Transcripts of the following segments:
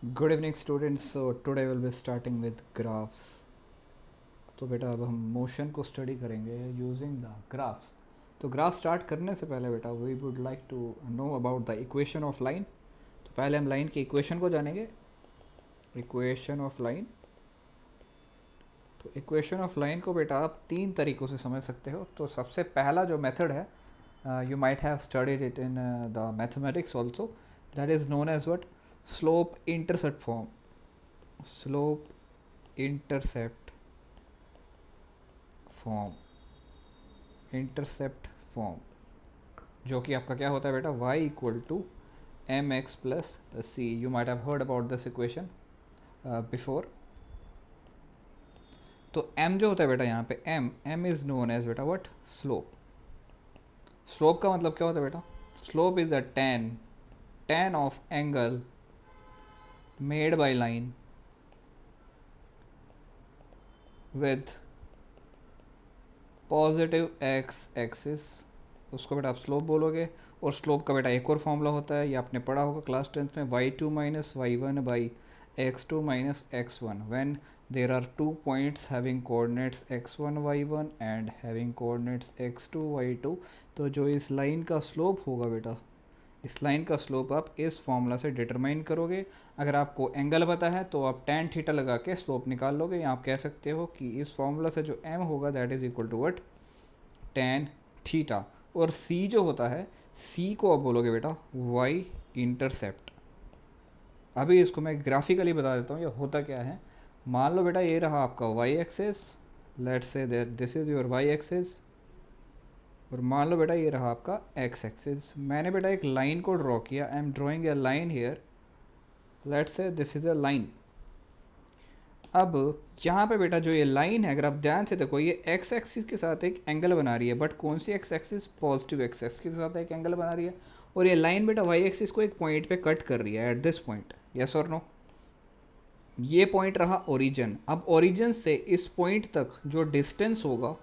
Good evening students. So today will be starting with graphs. तो बेटा अब हम मोशन को स्टडी करेंगे यूजिंग द ग्राफ्स। तो ग्राफ स्टार्ट करने से पहले बेटा we would like to know about the equation of line. तो पहले हम लाइन की इक्वेशन को जानेंगे। Equation of line. तो इक्वेशन ऑफ लाइन को बेटा आप तीन तरीक़ों से समझ सकते हो। तो सबसे पहला जो मेथड है, you might have studied it in the mathematics also, that is known as what? Slope intercept form. Slope intercept form. Intercept form जो कि आपका क्या होता है बेटा, y equal to M X plus C. You might have heard about this equation before. तो m जो होता है बेटा यहाँ पे m इज़ नोन एज बेटा व्हाट? स्लोप। स्लोप का मतलब क्या होता है बेटा? Slope is the tan of angle made by line with positive X axis, उसको बेटा आप स्लोप बोलोगे। और स्लोप का बेटा एक और फॉर्मूला होता है, ये आपने पढ़ा होगा क्लास 10th में, y2 minus Y one by x2 minus x1 when there are two points having coordinates x1 y1 and having coordinates x2 y2। तो जो इस लाइन का स्लोप होगा बेटा, इस लाइन का स्लोप आप इस फॉर्मूला से डिटरमाइन करोगे। अगर आपको एंगल पता है तो आप tan थीटा लगा के स्लोप निकाल लोगे, या आप कह सकते हो कि इस फॉर्मूला से जो m होगा that is equal to what? tan theta. और c जो होता है, c को आप बोलोगे बेटा y इंटरसेप्ट। अभी इसको मैं ग्राफिकली बता देता हूँ ये होता क्या है। मान लो बेटा ये रहा आपका y axis, let's say that this is your y axis, और मान लो बेटा ये रहा आपका x एक्सिस। मैंने बेटा एक लाइन को ड्रॉ किया, I am drawing a line here, let's say this is a line. अब यहाँ पे बेटा जो ये लाइन है, अगर आप ध्यान से देखो, ये x एक्सिस के साथ एक एंगल बना रही है, बट कौन सी x axis? Positive x axis के साथ एक एंगल बना रही है। और ये लाइन बेटा y एक्सिस को एक पॉइंट पे कट कर रही है एट दिस पॉइंट, यस और नो? ये पॉइंट रहा ओरिजिन। अब ओरिजिन से इस पॉइंट तक जो डिस्टेंस होगा,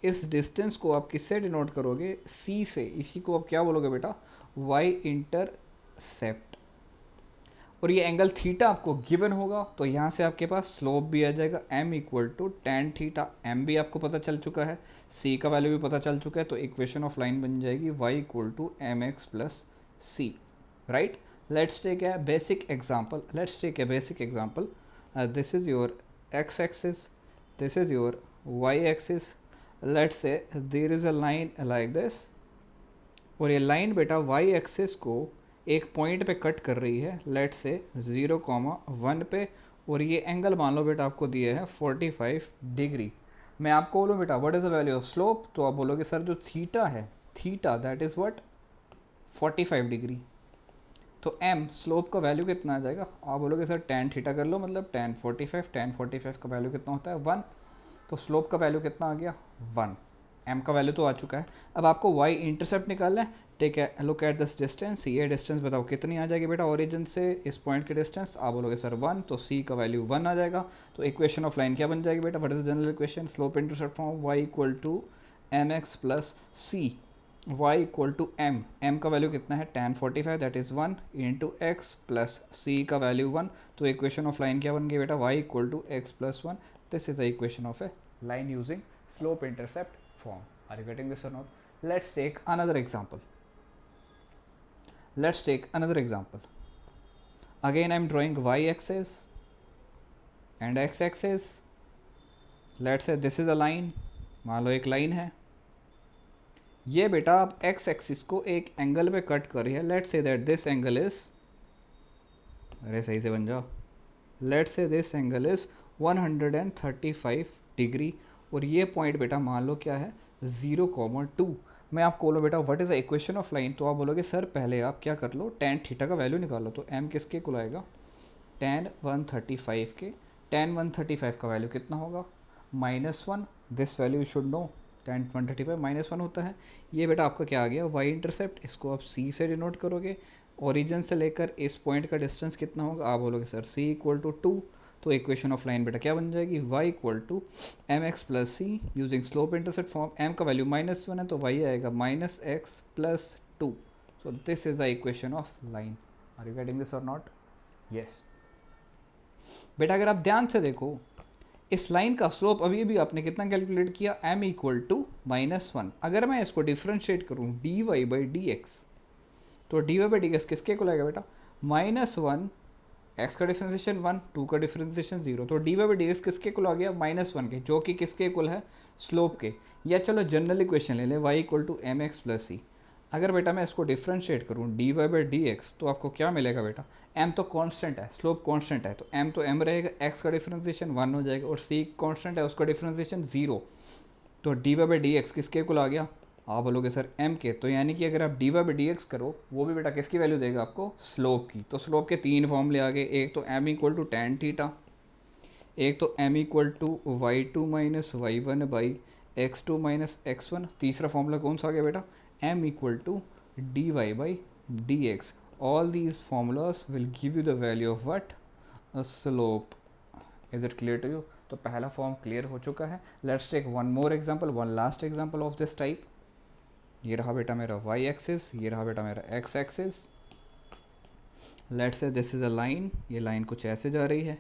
इस डिस्टेंस को आप किससे डिनोट करोगे? c से। इसी को आप क्या बोलोगे बेटा? y intercept. और ये एंगल थीटा आपको गिवन होगा, तो यहाँ से आपके पास स्लोप भी आ जाएगा m equal to tan theta. m भी आपको पता चल चुका है, c का वैल्यू भी पता चल चुका है, तो इक्वेशन ऑफ लाइन बन जाएगी y equal to M X plus C, right? Let's take a basic example. Let's take a basic example. This is your x-axis. This is your y-axis. Let's say there is a line like this. और ये line बेटा y-axis को एक point पे cut कर रही है, let's say 0,1 पे। और ये एंगल मान लो बेटा आपको दिए हैं 45 डिग्री। मैं आपको बोलूँ बेटा what is the value of slope, तो आप बोलोगे सर जो थीटा है, theta that is what? 45 degree. तो m स्लोप का वैल्यू कितना आ जाएगा? आप बोलोगे सर tan थीटा कर लो, मतलब tan 45, tan 45 का वैल्यू कितना होता है? 1। तो स्लोप का वैल्यू कितना आ गया? 1। m का वैल्यू तो आ चुका है। अब आपको y इंटरसेप्ट निकालना है। Take a look at this distance. ये डिस्टेंस बताओ कितनी आ जाएगी बेटा ओरिजिन से इस पॉइंट की डिस्टेंस? आप बोलोगे सर 1, तो c का वैल्यू 1 आ जाएगा। तो इक्वेशन ऑफ लाइन क्या बन जाएगी बेटा? What is the general equation? Slope intercept form y equal to M X plus C, y equal to m का वैल्यू कितना है? tan 45 that is 1 into X plus C का वैल्यू 1। तो equation of line क्या बन गई बेटा? y equal to X plus 1। This is the equation of a line using slope intercept form. Are you getting this और not? Let's take another example. Let's take another example. Again I am drawing y axis and x axis. Let's say this is a line, मान लो एक line है। ये बेटा आप x axis को एक एंगल पे कट कर रही है, let's say that this angle is, अरे सही से बन जाओ, let's say this angle is 135 degree. और ये पॉइंट बेटा मान लो क्या है? 0,2। मैं आपको बोलो बेटा what is the equation of line, तो आप बोलोगे सर पहले आप क्या कर लो, tan थीटा का वैल्यू निकालो। तो m किसके को आएगा? tan 135 के। tan 135 का वैल्यू कितना होगा? -1। This value you should no, tan 135 -1 होता है। ये बेटा आपका क्या आ गया? y intercept. इसको आप c से डिनोट करोगे। ओरिजिन से लेकर इस पॉइंट का डिस्टेंस कितना होगा? आप बोलोगे सर c इक्वल टू 2। तो इक्वेशन ऑफ लाइन बेटा क्या बन जाएगी? y equal to M X plus C using slope intercept form. m का वैल्यू -1 है, तो y आएगा -x plus 2। So this is the equation of line. Are you getting this और नॉट? यस। बेटा अगर आप ध्यान से देखो, इस लाइन का स्लोप अभी अभी आपने कितना कैलकुलेट किया, m इक्वल टू -1। अगर मैं इसको डिफ्रेंशिएट करूँ dy बाई डी एक्स, तो dy बाई डी एक्स किसके को लगेगा बेटा, -1, x का डिफ्रेंसिएशन 1, 2 का डिफ्रेंसिएशन 0, तो dy बाई डी एक्स किसके कुल आ गया, -1 के, जो कि किसके कुल है, स्लोप के। या चलो जनरल इक्वेशन ले लें, y equal to M X plus C. अगर बेटा मैं इसको डिफ्रेंशिएट करूँ dy बाई डी एक्स, तो आपको क्या मिलेगा बेटा, m तो कांस्टेंट है, स्लोप कांस्टेंट है, तो m तो m रहेगा, x का डिफ्रेंसिएशन 1 हो जाएगा, और c कांस्टेंट है, उसका डिफ्रेंसिएशन 0, तो dy बाई डी एक्स किसके कुल आ गया, आप बोलोगे सर m के, तो यानी कि अगर आप dy बाई डी एक्स करो, वो भी बेटा किसकी वैल्यू देगा आपको, स्लोप की। तो स्लोप के 3 फॉर्मूले आ गए, एक तो m equal to tan theta, एक तो m equal to y2 minus y1 by x2 minus x1, तीसरा फॉर्मूला कौन सा आ गया बेटा, m equal to dy by D X. All these formulas will give you the value of what, uh slope. Is it clear to you? तो पहला form clear हो चुका है। Let's take one more example, one last example of this type. ये रहा बेटा मेरा y axis, ये रहा बेटा मेरा x axis. Let's say this is a line, ये लाइन कुछ ऐसे जा रही है।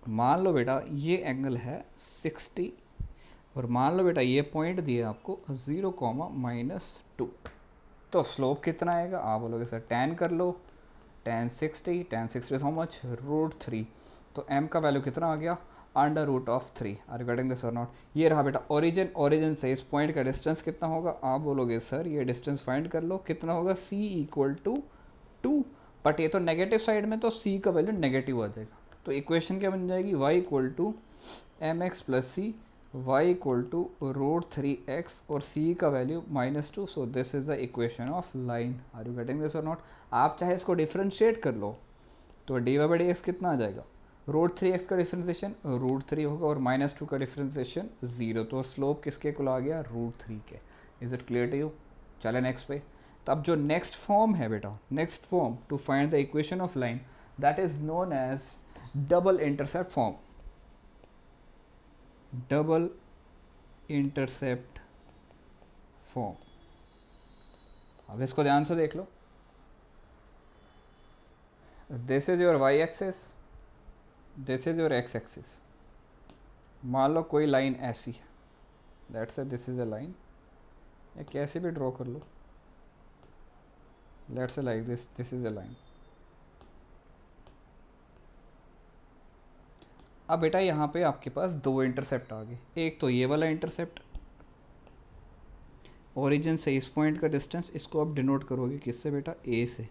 मान लो बेटा ये एंगल है 60, और मान लो बेटा ये पॉइंट दिया आपको 0, -2। तो स्लोप कितना आएगा, आप बोलोगे सर tan कर लो, tan 60 हाउ मच, √3। तो m का वैल्यू कितना आ गया, √3। आर यू गेटिंग दिस और नॉट? ये रहा बेटा ओरिजिन, ओरिजिन से इस पॉइंट का डिस्टेंस कितना होगा, आप बोलोगे सर ये डिस्टेंस फाइंड कर लो, कितना होगा, c इक्वल टू 2। बट ये तो नेगेटिव साइड में, तो c का वैल्यू नेगेटिव आ जाएगा। तो इक्वेशन क्या बन जाएगी, y equal to M X plus C, y equal to √3x, और c का value -2। So this is the equation of line. Are you getting this और नॉट? आप चाहे इसको डिफ्रेंशिएट कर लो, तो dy बाई डी एक्स कितना आ जाएगा, √3x का डिफ्रेंसिएशन √3 होगा, और -2 का डिफ्रेंसिएशन 0, तो स्लोप किसके कुल आ गया, √3 के। Is it clear to you? चले नेक्स्ट पे। तो अब जो नेक्स्ट फॉर्म है बेटा, next form to find the equation of line, that is known as double intercept form. Double intercept form. अब इसको ध्यान से देख लो, this is your y axis, this is your x axis. मान लो कोई लाइन ऐसी है, let's say this is a line, या कैसे भी ड्रॉ कर लो, let's say like this, this is a line. अब बेटा यहाँ पे आपके पास दो इंटरसेप्ट आ गए, एक तो ये वाला इंटरसेप्ट, ओरिजिन से इस पॉइंट का डिस्टेंस, इसको आप डिनोट करोगे किससे बेटा, a से।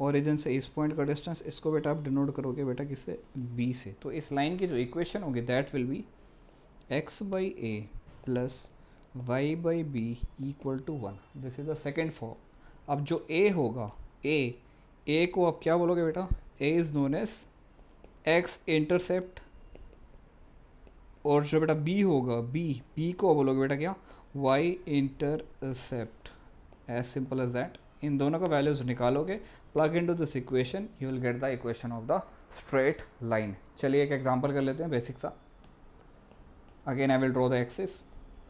ओरिजिन से इस पॉइंट का डिस्टेंस, इसको बेटा आप डिनोट करोगे बेटा किससे, b से। तो इस लाइन की जो इक्वेशन होगी that will be x by A plus Y by B equal to 1। This is the second form. अब जो a होगा, a को आप क्या बोलोगे बेटा, a is known as x intercept, और जो बेटा b होगा, b को बोलोगे बेटा क्या, y intercept. As simple as that. इन दोनों का वैल्यूज निकालोगे, plug into this equation, you will get the equation of the straight line. चलिए एक एग्जांपल कर लेते हैं बेसिक सा। Again I will draw the axis.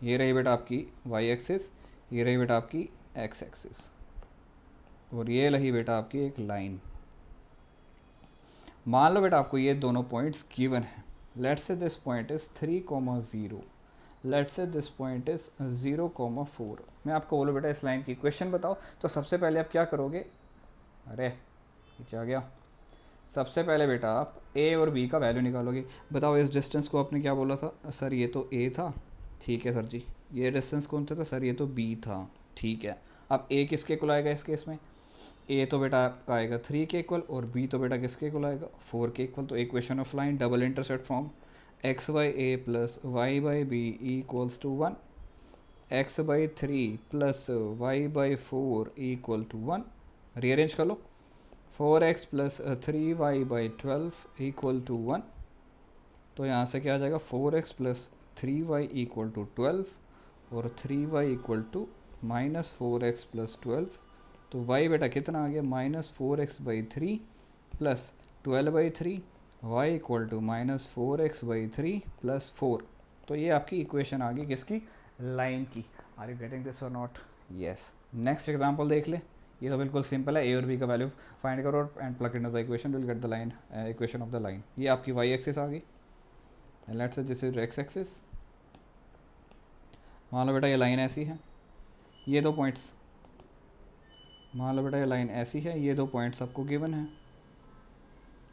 ये रही बेटा आपकी y एक्सिस, ये रही बेटा आपकी x एक्सिस, और ये रही बेटा आपकी एक लाइन। मान लो बेटा आपको ये दोनों पॉइंट्स गिवन है। Let's say this point is 3,0, let's say this point is 0,4। मैं आपको बोलो बेटा इस लाइन की इक्वेशन बताओ, तो सबसे पहले आप क्या करोगे, अरे नीचे आ गया। सबसे पहले बेटा आप a और b का वैल्यू निकालोगे। बताओ इस डिस्टेंस को आपने क्या बोला था, सर ये तो a था, ठीक है सर जी। ये डिस्टेंस कौन सा था, सर ये तो b था, ठीक है। अब a किसके इक्वल आएगा इस केस में, a तो बेटा आपका आएगा 3 के इक्वल, और b तो बेटा किसके इक्वल आएगा, 4 के इक्वल। तो equation of line double intercept form, x by A plus Y by B equals to 1, x by 3 plus Y by 4 equal to 1। Rearrange कर लो, 4x plus 3y by 12 equal to 1। तो यहाँ से क्या आ जाएगा, 4x plus 3y equal to 12, और 3y equal to -4x plus 12। तो y बेटा कितना आ गया, -4x by 3 plus 12 by 3, y equal to -4x by 3 plus 4। तो ये आपकी इक्वेशन आ गई किसकी, लाइन की। आर यू गेटिंग दिस और नॉट? यस। नेक्स्ट एग्जांपल देख ले। ये तो बिल्कुल सिंपल है, ए और बी का वैल्यू फाइंड करो and plug in the equation, will get the line equation of the line. ये आपकी वाई एक्सिस आ गई, let's say this is x axis. मान लो बेटा ये लाइन ऐसी है, ये दो पॉइंट्स, मान लो बेटा ये लाइन ऐसी है, ये दो पॉइंट्स आपको गिवन है।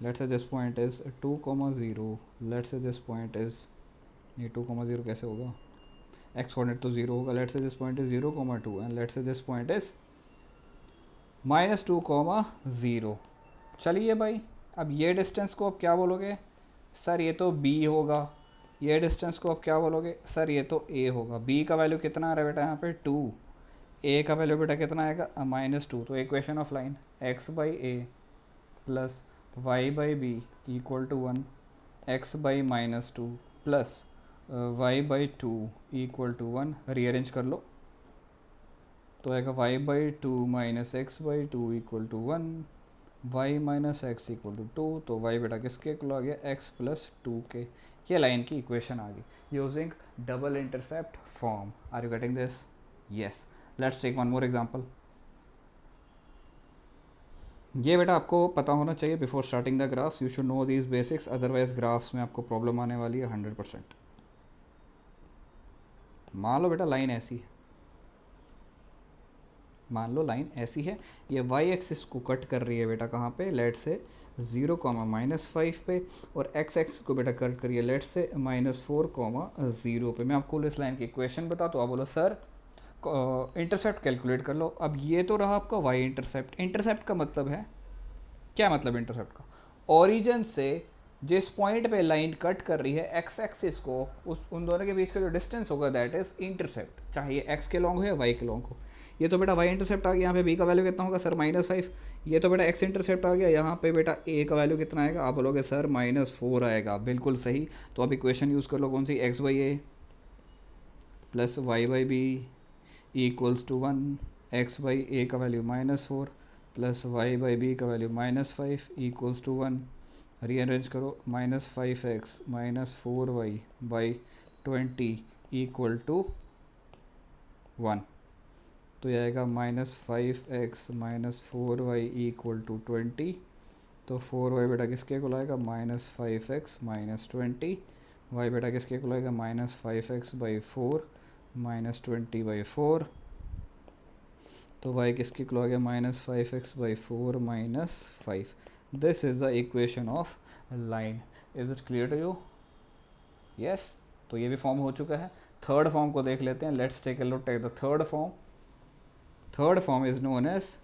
Let's say this point is 2,0, let's say this point is, ये 2,0 कैसे होगा, एक्स कोऑर्डिनेट तो 0 होगा। Let's say this point is 0,2 and let's say this point is -2,0। चलिए भाई, अब ये डिस्टेंस को आप क्या बोलोगे सर, ये तो b होगा। ये डिस्टेंस को आप क्या बोलोगे सर, ये तो a होगा। b का वैल्यू कितना आ रहा है बेटा यहाँ पे 2, a का वैल्यू बेटा कितना आएगा -2। तो equation of line x/a plus y/b equal to 1, x/-2 plus y/2 equal to 1। Rearrange कर लो तो आएगा y/2 minus x/2 equal to 1, y minus X equal to 2। तो y बेटा किसके इक्वल आ गया, x प्लस 2 के। ये लाइन की इक्वेशन आ गई using double intercept form. Are you getting this? Yes. Let's take one more example. ये बेटा आपको पता होना चाहिए before starting the graphs, you should know these basics, otherwise graphs में आपको प्रॉब्लम आने वाली है 100%। मान लो बेटा लाइन ऐसी है, मान लो लाइन ऐसी है, ये वाई एक्सिस को कट कर रही है बेटा कहाँ पे, लेट से 0,-5 पे, और एक्स एक्सिस को बेटा कट करिए लेट से -4,0 पे। मैं आपको इस लाइन की इक्वेशन बता तो आप बोलो सर इंटरसेप्ट कैलकुलेट कर लो। अब ये तो रहा आपका वाई इंटरसेप्ट। इंटरसेप्ट का मतलब है क्या, मतलब इंटरसेप्ट का ओरिजिन से जिस पॉइंट पे लाइन कट कर रही है एक्स एक्सिस को, उस उन दोनों के बीच का जो डिस्टेंस होगा दैट इज इंटरसेप्ट, चाहे ये एक्स के लॉन्ग हो या वाई के लॉन्ग हो। ये तो बेटा वाई इंटरसेप्ट आ गया, यहाँ पे बी का वैल्यू कितना होगा सर -5। ये तो बेटा एक्स इंटरसेप्ट आ गया, यहाँ पे बेटा ए का वैल्यू कितना आएगा, आप बोलोगे सर -4 आएगा। बिल्कुल सही। तो अब इक्वेशन यूज़ कर लो कौन सी, x/a plus y/b equals to 1, x/a का वैल्यू -4 प्लस y/b का वैल्यू -5 इक्वल्स टू 1। रीअरेंज करो, -5x -4y/20 इक्वल टू 1। तो यह आएगा -5x -4y इक्वल टू 20। तो 4y बेटा किसके इक्वल आएगा, -5x -20। y बेटा किसके इक्वल आएगा, -5x/4 -20/4। तो y किसके इक्वल आ गया, -5x/4 -5। This is the equation of line. Is it clear to you? Yes. तो ये भी फॉर्म हो चुका है। थर्ड फॉर्म को देख लेते हैं। Let's take a look take the third form. Third form is known as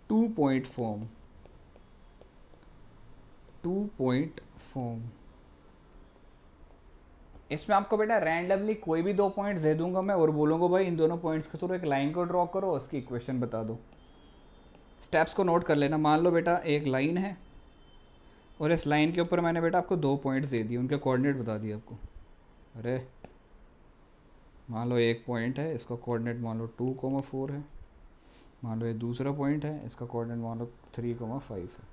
2-point form. 2-point form, इसमें आपको बेटा रैंडमली कोई भी 2 पॉइंट्स दे दूंगा मैं और बोलूँगा भाई इन दोनों पॉइंट्स के थ्रू एक लाइन को ड्रॉ करो, उसकी इक्वेशन बता दो। स्टेप्स को नोट कर लेना। मान लो बेटा एक लाइन है और इस लाइन के ऊपर मैंने बेटा आपको 2 पॉइंट्स दे दिए, उनके कोऑर्डिनेट बता दिए आपको। अरे मान लो एक पॉइंट है, इसका कोऑर्डिनेट मान लो 2,4 है। मान लो ये दूसरा पॉइंट है, इसका कोऑर्डिनेट मान लो 3,5 है।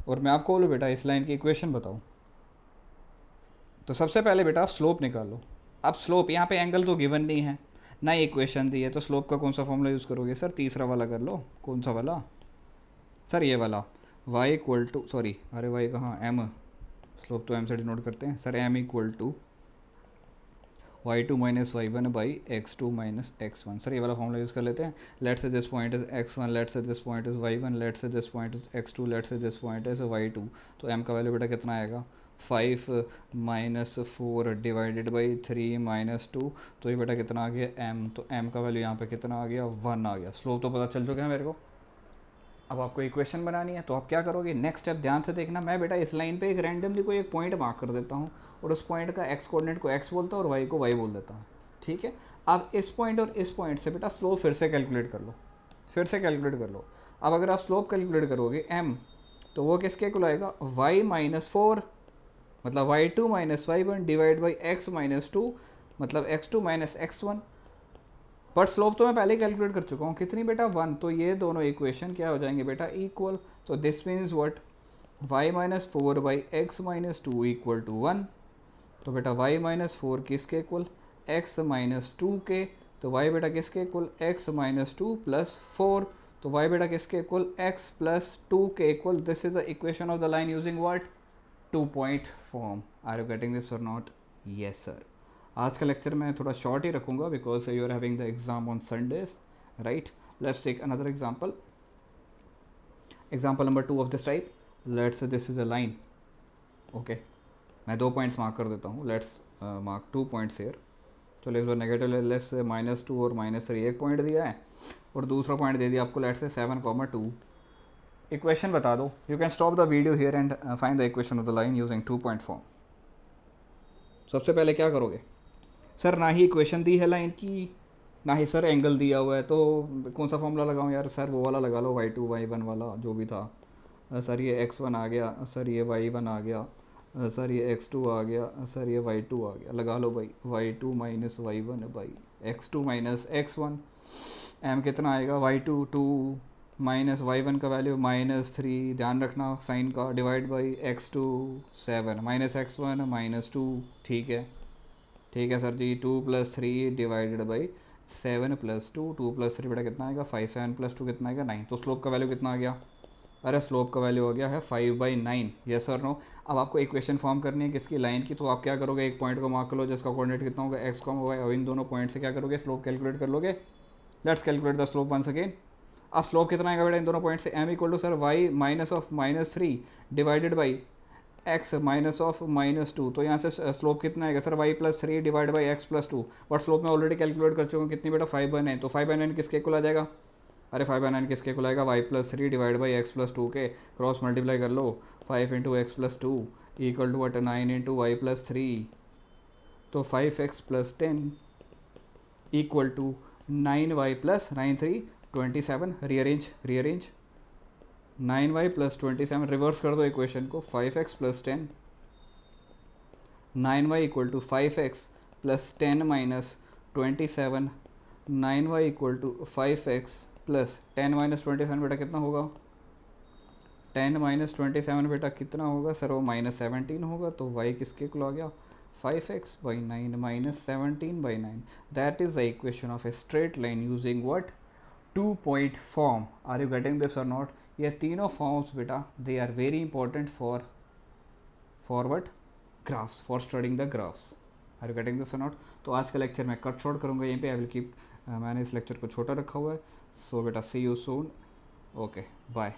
और मैं आपको बोलूँ बेटा इस लाइन की इक्वेशन बताऊँ, तो सबसे पहले बेटा आप स्लोप निकालो। अब स्लोप, यहाँ पे एंगल तो गिवन नहीं है ना, इक्वेशन दी है, तो स्लोप का कौन सा फॉर्मूला यूज़ करोगे सर, तीसरा वाला कर लो। कौन सा वाला सर, ये वाला y इक्वल टू, सॉरी अरे y कहाँ, m, स्लोप तो m से डिनोट करते हैं sir, m equal to y2 minus y1 by x2 minus x1। Sir ये वाला फॉर्मूला यूज़ कर लेते हैं। Let's say this point is x1, let's say this point is y1, let's say this point is x2, let's say this point is y2। तो m का value बेटा कितना आएगा, 5 - 4 डिवाइडेड बाई 3 - 2। तो ये बेटा कितना आ गया m, तो m का वैल्यू यहाँ पे कितना आ गया, 1 आ गया। स्लोप तो पता चल चुका है मेरे को। अब आपको इक्वेशन बनानी है, तो आप क्या करोगे, नेक्स्ट स्टेप ध्यान से देखना। मैं बेटा इस लाइन पे एक रैंडमली कोई एक पॉइंट मार्क कर देता हूँ और उस पॉइंट का एक्स कोऑर्डिनेट को एक्स बोलता हूँ और वाई को वाई बोल देता हूँ, ठीक है। अब इस पॉइंट और इस पॉइंट से बेटा स्लोप फिर से कैलकुलेट कर लो, फिर से कैलकुलेट कर लो। अब अगर आप स्लोप कैलकुलेट करोगे m, तो वो किसके इक्वल आएगा, y-4 मतलब y2 minus y1 divide by x minus 2 मतलब x2 minus x1। But slope तो मैं पहले ही कैलकुलेट कर चुका हूँ, कितनी बेटा 1। तो ये दोनों इक्वेशन क्या हो जाएंगे बेटा, इक्वल। तो this means what, y-4 by x minus 2 equal to 1। तो बेटा y-4 किसके इक्वल, x माइनस 2 के। तो y बेटा किसके इक्वल x माइनस 2 प्लस 4, तो y बेटा किसके इक्वल x प्लस 2 के equal. This is the equation of the line using what, 2 point form. Are you getting this और नॉट? Yes sir. आज का लेक्चर मैं थोड़ा शॉर्ट ही रखूँगा because you are having the exam on Sundays, right. Let's take another example. Example number 2 of this type. Let's this is a line. Okay, मैं 2 points mark कर देता हूँ. Let's mark 2 points hair. चलो इस बार negative let's say -2 और -3 एक point दिया है और दूसरा पॉइंट दे दिया आपको लेट्स से 7,2. इक्वेशन बता दो. You can stop the video here and find the equation of the line using 2 point form. सबसे पहले क्या करोगे सर, ना ही इक्वेशन दी है लाइन की, ना ही सर एंगल दिया हुआ है, तो कौन सा फॉर्मूला लगाऊं यार? सर वो वाला लगा लो, y2 y1 वाला जो भी था. सर ये x1 आ गया, सर ये y1 आ गया, सर ये x2 आ गया, सर ये y2 आ गया. लगा लो भाई, y2 minus y1 by x2 minus x1. m कितना आएगा, y2 2 माइनस y1 का वैल्यू -3, ध्यान रखना साइन का, divide by x2 7 minus x1 -2. ठीक है, ठीक है सर जी. 2 + 3 divided by 7 + 2. 2 + 3 बेटा कितना आएगा 5. 7 + 2 कितना आएगा 9. तो स्लोप का वैल्यू कितना आ गया? अरे स्लोप का वैल्यू हो गया है 5/9. यस और नो. अब आपको इक्वेशन फॉर्म करनी है किसकी, लाइन की. तो आप क्या करोगे, एक पॉइंट को मार्क कर लो जिसका कोऑर्डिनेट कितना होगा x, y. और इन दोनों पॉइंट से क्या करोगे, स्लोप कैलकुलेट कर लोगे. Let's calculate the slope once again. अब स्लोप कितना आएगा बेटा इन दोनों पॉइंट से, m equal to sir y minus of -3 divided by x minus of -2. तो यहाँ से स्लोप कितना आएगा sir, y + 3 divide by x + 2. But slope में ऑलरेडी कैलकुलेट कर चुका हूँ कितनी बेटा 5/9. तो 5/9 किसके इक्वल आ जाएगा? अरे 5/9 किसके इक्वल आएगा, y + 3 डिवाइड बाई x + 2 के क्रॉस मल्टीप्लाई कर लो. 5 × x + 2 इक्वल टू 9 × y + 3. तो 5x + 10 equal to 9y + 9 3 27. Rearrange 9y + 27. Reverse कर दो इक्वेशन को. 5x + 10 9y equal to 5x + 10 minus 27. 9y equal to 5x + 10 minus 27 बेटा कितना होगा, 10 माइनस 27 बेटा कितना होगा सर, वो -17 होगा. तो y किसके इक्वल आ गया, 5x/9 minus 17/9. That is the equation of a straight line using what, 2 point form. Are you getting this और नॉट? ये तीनों फॉर्म्स बेटा they are very important for what, graphs, for studying the graphs. Are you getting this और not? तो आज का lecture मैं cut short करूँगा यहीं पे. आई विल कीप, मैंने इस लेक्चर को छोटा रखा हुआ है. सो बेटा see you soon. Okay bye.